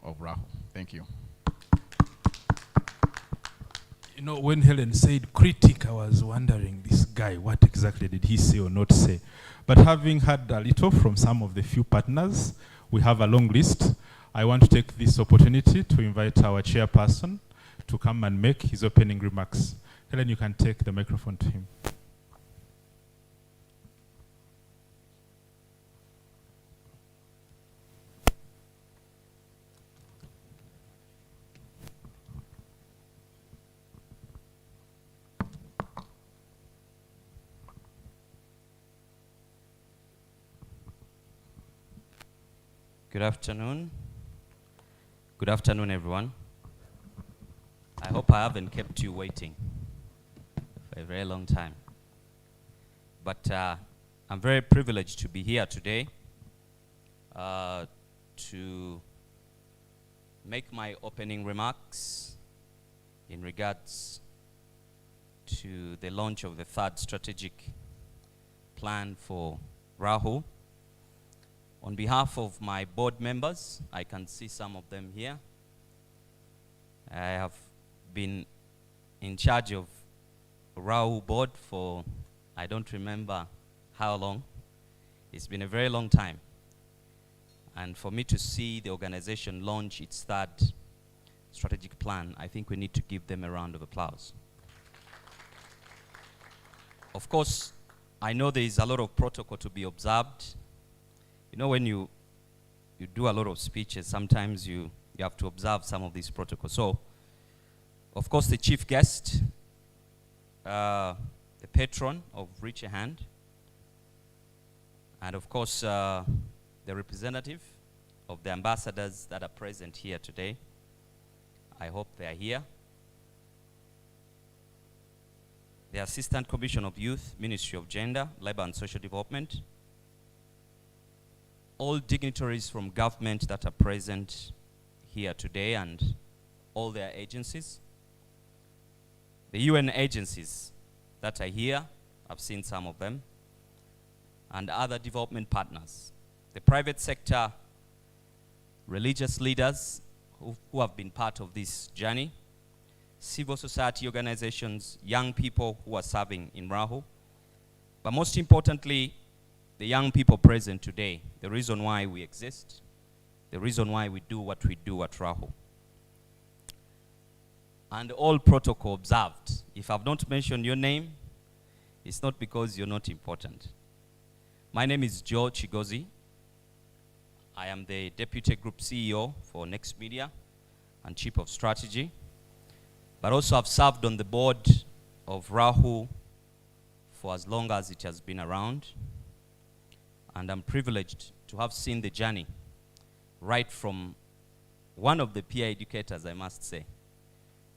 of Rahu. Thank you. You know, when Helen said critic, I was wondering, this guy, what exactly did he say or not say? But having heard a little from some of the few partners, we have a long list. I want to take this opportunity to invite our chairperson to come and make his opening remarks. Helen, you can take the microphone to him. Good afternoon. Good afternoon, everyone. I hope I haven't kept you waiting for a very long time. But I'm very privileged to be here today to make my opening remarks in regards to the launch of the third strategic plan for Rahu. On behalf of my board members, I can see some of them here. I have been in charge of Rahu board for, I don't remember how long. It's been a very long time. And for me to see the organization launch its third strategic plan, I think we need to give them a round of applause. Of course, I know there is a lot of protocol to be observed. You know, when you do a lot of speeches, sometimes you have to observe some of these protocols. So, of course, the chief guest, the patron of Reach a Hand, and of course, the representative of the ambassadors that are present here today. I hope they are here. The Assistant Commissioner of Youth, Ministry of Gender, Labor and Social Development, all dignitaries from government that are present here today and all their agencies. The UN agencies that are here, I've seen some of them, and other development partners. The private sector, religious leaders who have been part of this journey, civil society organizations, young people who are serving in Rahu, but most importantly, the young people present today, the reason why we exist, the reason why we do what we do at Rahu. And all protocol observed. If I've not mentioned your name, it's not because you're not important. My name is Joe Chigozi. I am the Deputy Group CEO for Next Media and Chief of Strategy, but also I've served on the board of Rahu for as long as it has been around. And I'm privileged to have seen the journey right from one of the peer educators, I must say.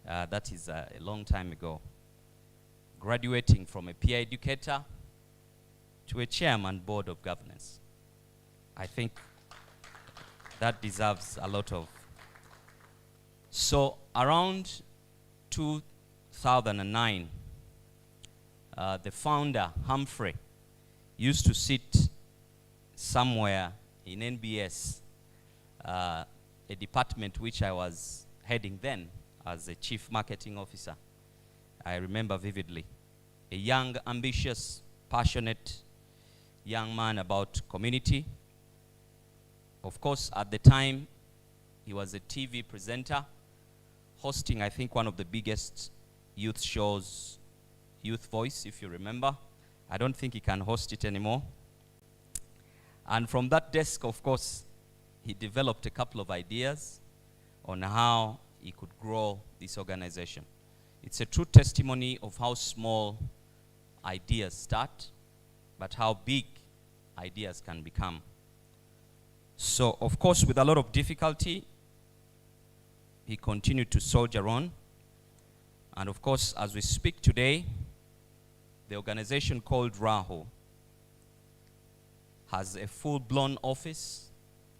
That is a long time ago. Graduating from a peer educator to a chairman board of governance. I think that deserves a lot of. So around 2009, the founder, Humphrey, used to sit somewhere in NBS, a department which I was heading then as a chief marketing officer. I remember vividly. A young, ambitious, passionate young man about community. Of course, at the time, he was a TV presenter, hosting, I think, one of the biggest youth shows, Youth Voice, if you remember. I don't think he can host it anymore. And from that desk, of course, he developed a couple of ideas on how he could grow this organization. It's a true testimony of how small ideas start, but how big ideas can become. So, of course, with a lot of difficulty, he continued to soldier on. And of course, as we speak today, the organization called Rahu has a full-blown office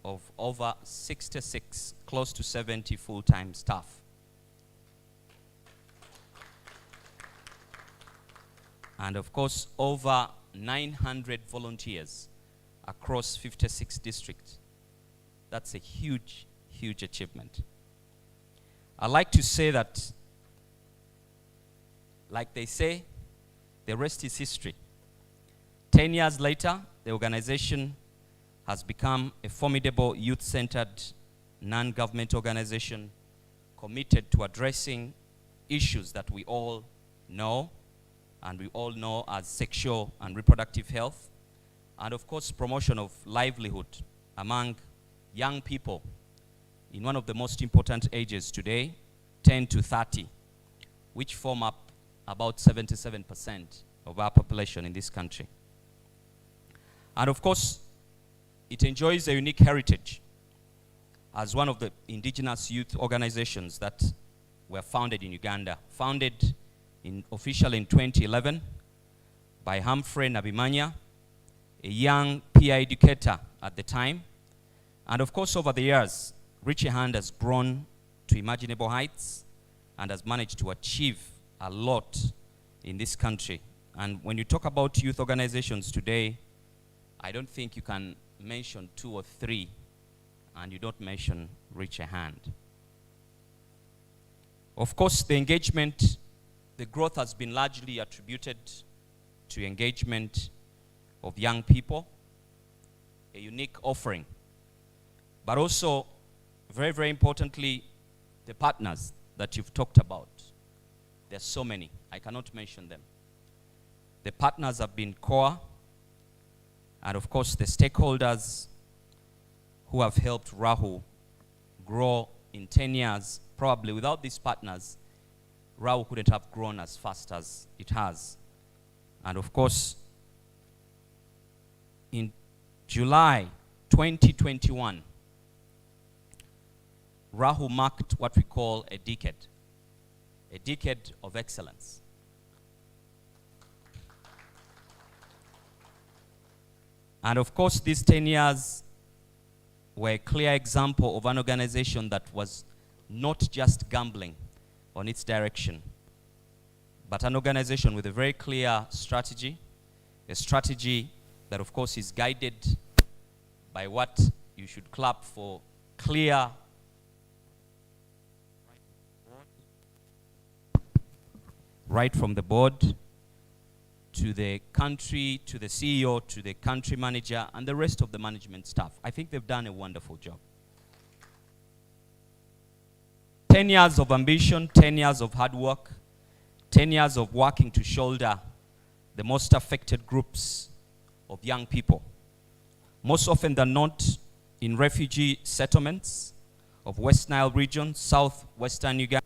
of over 66, close to 70 full-time staff. And of course, over 900 volunteers across 56 districts. That's a huge, huge achievement. I like to say that, like they say, the rest is history. 10 years later, the organization has become a formidable youth-centered non-government organization committed to addressing issues that we all know, and we all know as sexual and reproductive health, and of course promotion of livelihood among young people in one of the most important ages today, 10 to 30, which form up about 77% of our population in this country. And of course, it enjoys a unique heritage as one of the indigenous youth organizations that were founded in Uganda. Founded officially in 2011 by Humphrey Nabimanya, a young peer educator at the time. And of course, over the years, Richie Hand has grown to imaginable heights and has managed to achieve a lot in this country. And when you talk about youth organizations today, I don't think you can mention 2 or 3 and you don't mention Richie Hand. Of course, the engagement, the growth has been largely attributed to engagement of young people, a unique offering, but also, very, very importantly, the partners that you've talked about. There's so many, I cannot mention them. The partners have been core, and of course the stakeholders who have helped Rahu grow in 10 years. Probably without these partners, Rahu couldn't have grown as fast as it has. And of course, in July 2021, Rahu marked what we call a decade of excellence. And of course, these 10 years were a clear example of an organization that was not just gambling on its direction, but an organization with a very clear strategy, a strategy that of course is guided by what you should clap for: clear, right from the board to the country, to the CEO, to the country manager, and the rest of the management staff. I think they've done a wonderful job. 10 years of ambition, 10 years of hard work, 10 years of working to shoulder the most affected groups of young people. Most often than not, in refugee settlements of West Nile region, southwestern Uganda,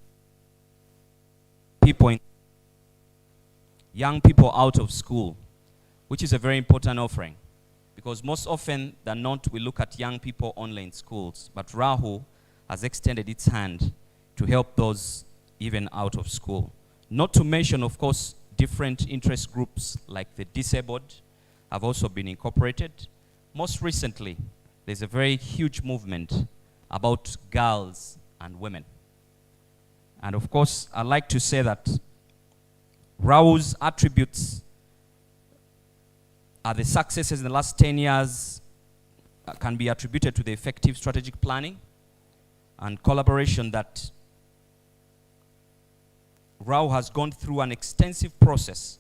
young people out of school, which is a very important offering, because most often than not, we look at young people only in schools, but Rahu has extended its hand to help those even out of school. Not to mention, of course, different interest groups like the disabled have also been incorporated. Most recently, there's a very huge movement about girls and women. And of course, I'd like to say that Rahu's attributes are the successes in the last 10 years can be attributed to the effective strategic planning and collaboration that Rahu has gone through an extensive process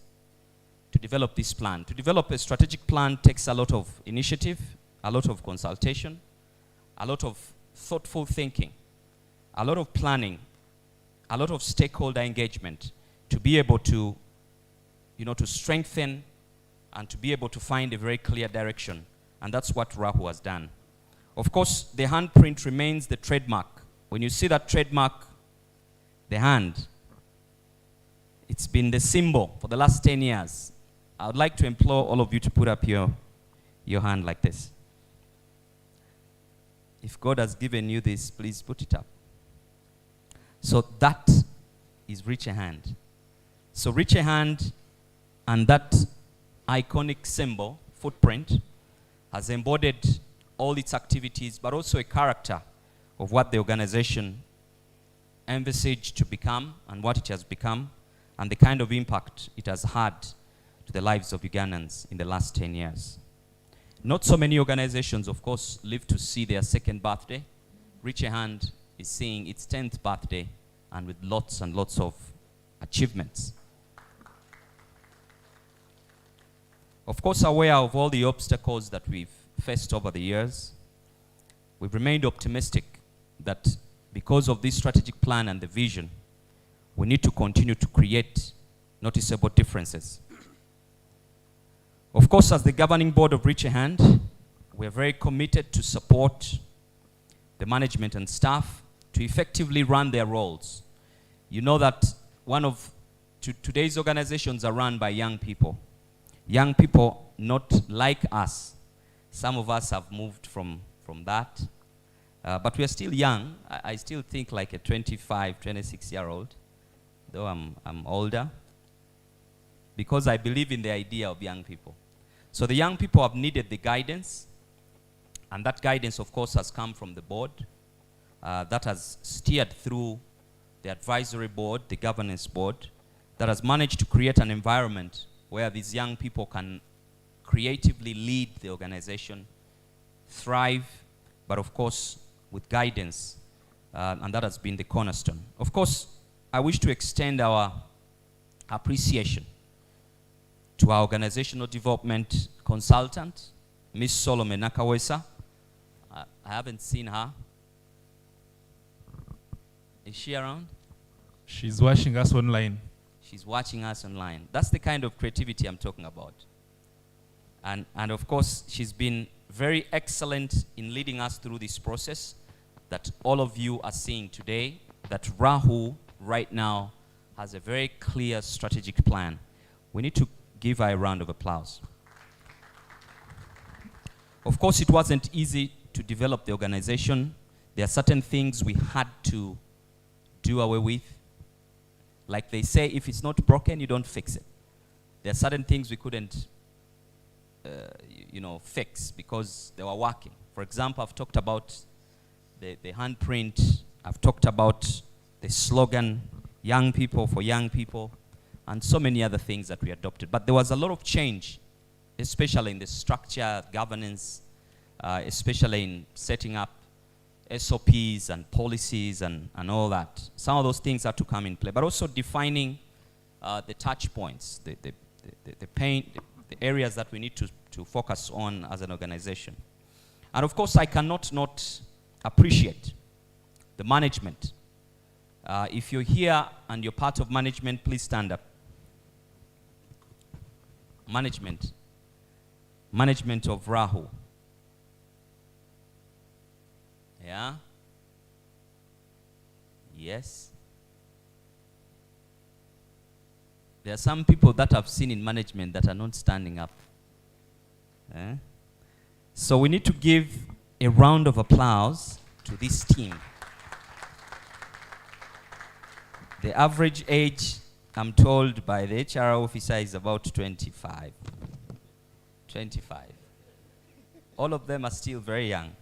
to develop this plan. To develop a strategic plan takes a lot of initiative, a lot of consultation, a lot of thoughtful thinking, a lot of planning, a lot of stakeholder engagement to be able to, to strengthen and to be able to find a very clear direction. And that's what Rahu has done. Of course, the handprint remains the trademark. When you see that trademark, the hand, it's been the symbol for the last 10 years. I would like to implore all of you to put up your hand like this. If God has given you this, please put it up. So that is Richie Hand. So Richie Hand and that iconic symbol, footprint, has embodied all its activities, but also a character of what the organization envisaged to become and what it has become, and the kind of impact it has had to the lives of Ugandans in the last 10 years. Not so many organizations, of course, live to see their second birthday, Reach a Hand is seeing its 10th birthday and with lots and lots of achievements. Of course, aware of all the obstacles that we've faced over the years, we've remained optimistic that because of this strategic plan and the vision, we need to continue to create noticeable differences. Of course, as the governing board of Reach a Hand, we are very committed to support the management and staff to effectively run their roles. You know that today's organizations are run by young people. Young people not like us. Some of us have moved from that. But we are still young. I still think like a 25, 26-year-old, though I'm older, because I believe in the idea of young people. So the young people have needed the guidance, and that guidance, of course, has come from the board. That has steered through the advisory board, the governance board, that has managed to create an environment where these young people can creatively lead the organization, thrive, but of course, with guidance, and that has been the cornerstone. Of course, I wish to extend our appreciation to our organizational development consultant, Ms. Solomon Nakawesa. I haven't seen her. Is she around? She's watching us online. She's watching us online. That's the kind of creativity I'm talking about. And of course, she's been very excellent in leading us through this process that all of you are seeing today, that Rahu right now has a very clear strategic plan. We need to give her a round of applause. Of course, it wasn't easy to develop the organization. There are certain things we had to do away with. Like they say, if it's not broken, you don't fix it. There are certain things we couldn't fix because they were working. For example, I've talked about the handprint. I've talked about the slogan, young people for young people, and so many other things that we adopted. But there was a lot of change, especially in the structure, governance, especially in setting up SOPs and policies and all that. Some of those things had to come in play, but also defining the touch points, the areas that we need to focus on as an organization. And of course, I cannot not appreciate the management. If you're here and you're part of management, please stand up. Management of Rahu. Yeah? Yes? There are some people that I've seen in management that are not standing up. So we need to give a round of applause to this team. The average age, I'm told by the HR officer, is about 25. 25. All of them are still very young,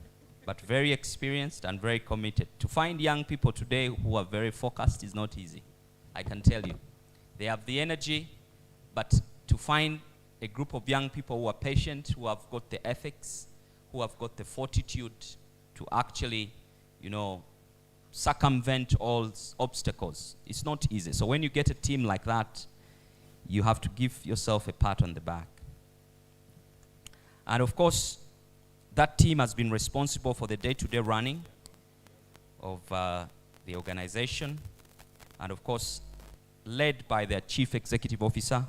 but very experienced and very committed. To find young people today who are very focused is not easy, I can tell you. They have the energy, but to find a group of young people who are patient, who have got the ethics, who have got the fortitude to actually, circumvent all obstacles, it's not easy. So when you get a team like that, you have to give yourself a pat on the back. And of course, that team has been responsible for the day-to-day running of the organization, and of course, led by their Chief Executive Officer,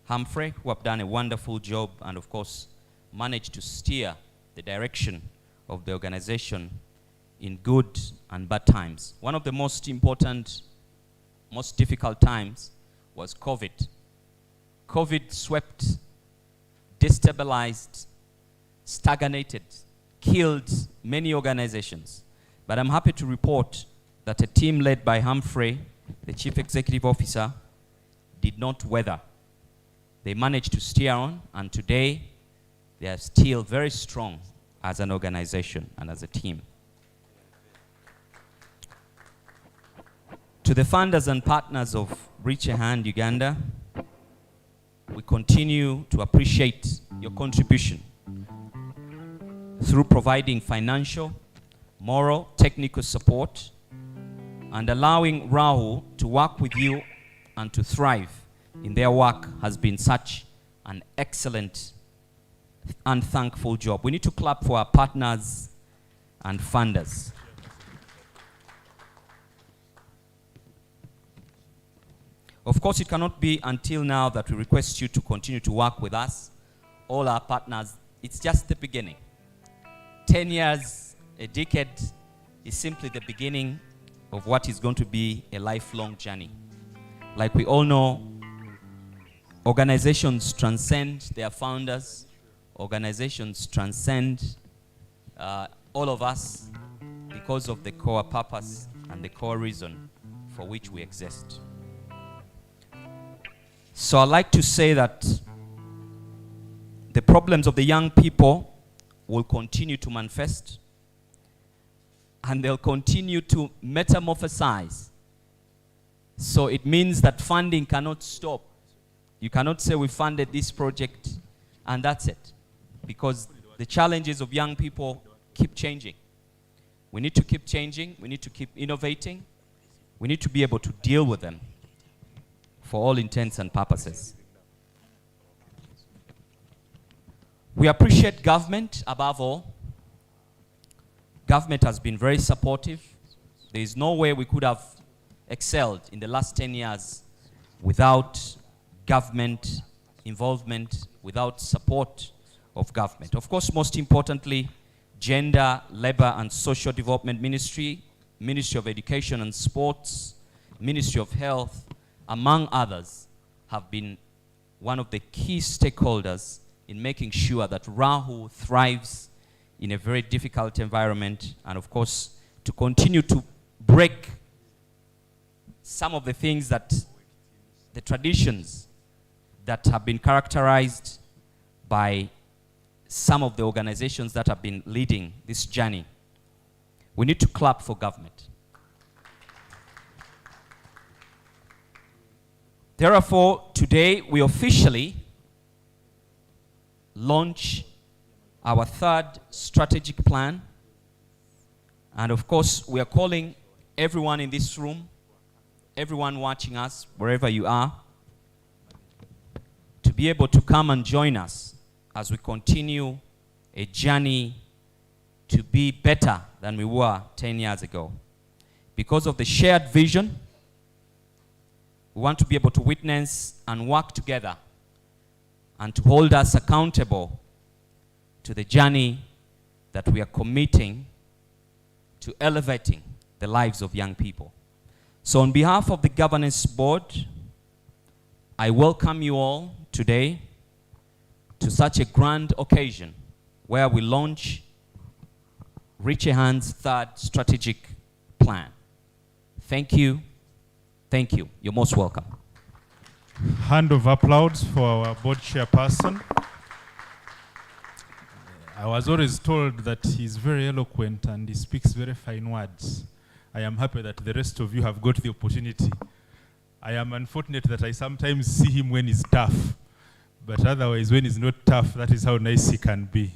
Humphrey, who have done a wonderful job and of course managed to steer the direction of the organization in good and bad times. One of the most important, most difficult times was COVID. COVID swept, destabilized, stagnated, killed many organizations. But I'm happy to report that a team led by Humphrey, the Chief Executive Officer, did not weather. They managed to steer on, and today they are still very strong as an organization and as a team. To the funders and partners of Reach a Hand Uganda, we continue to appreciate your contribution through providing financial, moral, technical support, and allowing Rahul to work with you and to thrive in their work has been such an excellent and thankful job. We need to clap for our partners and funders. Of course, it cannot be until now that we request you to continue to work with us, all our partners. It's just the beginning. 10 years, a decade, is simply the beginning of what is going to be a lifelong journey. Like we all know, organizations transcend their founders. Organizations transcend all of us because of the core purpose and the core reason for which we exist. So I'd like to say that the problems of the young people will continue to manifest, and they'll continue to metamorphosize. So it means that funding cannot stop. You cannot say we funded this project and that's it, because the challenges of young people keep changing. We need to keep changing. We need to keep innovating. We need to be able to deal with them for all intents and purposes. We appreciate government above all. Government has been very supportive. There is no way we could have excelled in the last 10 years without government involvement, without support of government. Of course, most importantly, Gender, Labor and Social Development Ministry, Ministry of Education and Sports, Ministry of Health, among others, have been one of the key stakeholders in making sure that Rahul thrives in a very difficult environment, and of course, to continue to break some of the things that, the traditions that have been characterized by some of the organizations that have been leading this journey. We need to clap for government. Therefore, today we officially launch our third strategic plan. And of course, we are calling everyone in this room, everyone watching us, wherever you are, to be able to come and join us as we continue a journey to be better than we were 10 years ago. Because of the shared vision, we want to be able to witness and work together and to hold us accountable to the journey that we are committing to elevating the lives of young people. So on behalf of the governance board, I welcome you all today to such a grand occasion where we launch Richehan's third strategic plan. Thank you. Thank you. You're most welcome. Hand of applause for our board chairperson. I was always told that he's very eloquent and he speaks very fine words. I am happy that the rest of you have got the opportunity. I am unfortunate that I sometimes see him when he's tough, but otherwise when he's not tough, that is how nice he can be.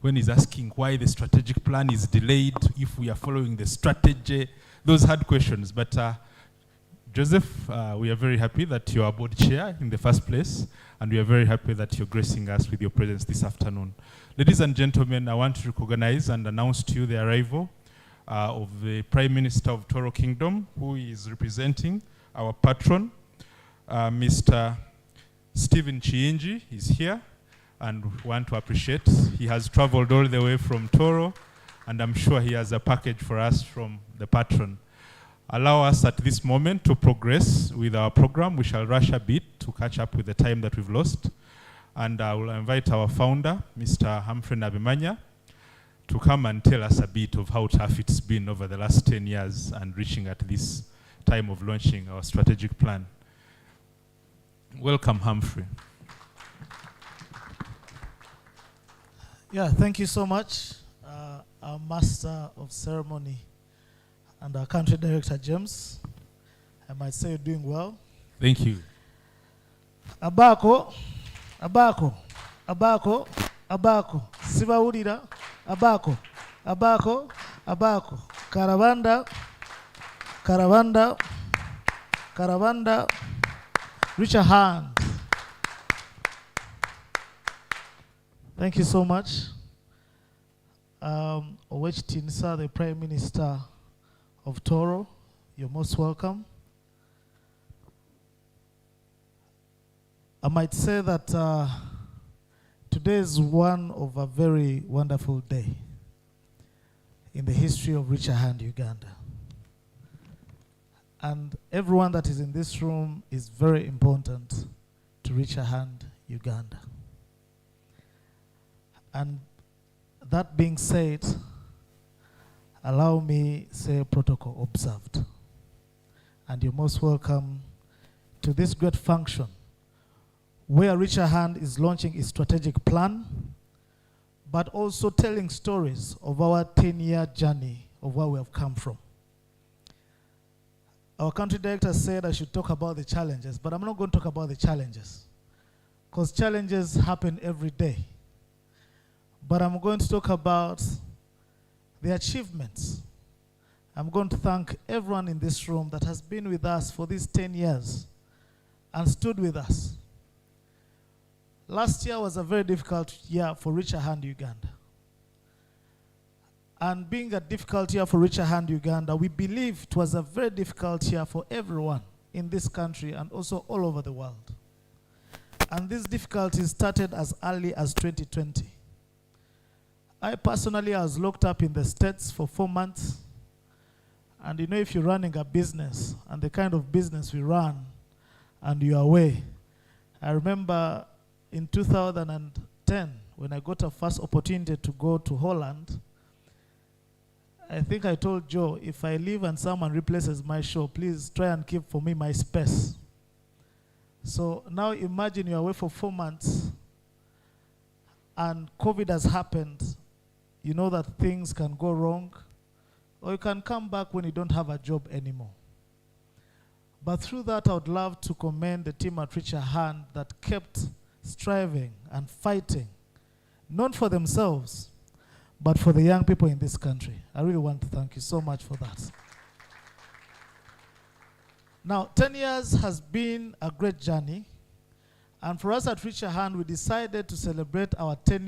When he's asking why the strategic plan is delayed, if we are following the strategy, those hard questions. But Joseph, we are very happy that you are board chair in the first place, and we are very happy that you're gracing us with your presence this afternoon. Ladies and gentlemen, I want to recognize and announce to you the arrival of the Prime Minister of Toro Kingdom, who is representing our patron, Mr. Stephen Chiinji is here, and we want to appreciate. He has traveled all the way from Toro, and I'm sure he has a package for us from the patron. Allow us at this moment to progress with our program. We shall rush a bit to catch up with the time that we've lost. And I will invite our founder, Mr. Humphrey Nabimanya, to come and tell us a bit of how tough it's been over the last 10 years and reaching at this time of launching our strategic plan. Welcome, Humphrey. Yeah, thank you so much, our Master of Ceremony and our Country Director, James. I might say you're doing well. Thank you. Abako, Abako, Abako, Abako, Sibawulira, Abako, Abako, Abako. Karavanda. Karavanda. Karavanda. Reach a hand. Thank you so much. Owech Tinsa, the Prime Minister of Toro, you're most welcome. I might say that today is one of a very wonderful day in the history of Reach a Hand Uganda. And everyone that is in this room is very important to Reach a Hand Uganda. And that being said, allow me say protocol observed. And you're most welcome to this great function where Reach a Hand is launching its strategic plan, but also telling stories of our 10-year journey of where we have come from. Our country director said I should talk about the challenges, but I'm not going to talk about the challenges, because challenges happen every day. But I'm going to talk about the achievements. I'm going to thank everyone in this room that has been with us for these 10 years and stood with us. Last year was a very difficult year for Reach a Hand Uganda. And being a difficult year for Reach a Hand Uganda, we believe it was a very difficult year for everyone in this country and also all over the world. And these difficulties started as early as 2020. I personally was locked up in the States for 4 months. And you know, if you're running a business and the kind of business we run and you're away, I remember in 2010, when I got a first opportunity to go to Holland, I think I told Joe, if I leave and someone replaces my show, please try and keep for me my space. So now imagine you're away for 4 months and COVID has happened. You know that things can go wrong, or you can come back when you don't have a job anymore. But through that, I would love to commend the team at Reach a Hand that kept striving and fighting, not for themselves, but for the young people in this country. I really want to thank you so much for that. Now, 10 years has been a great journey, and for us at Reach a Hand, we decided to celebrate our 10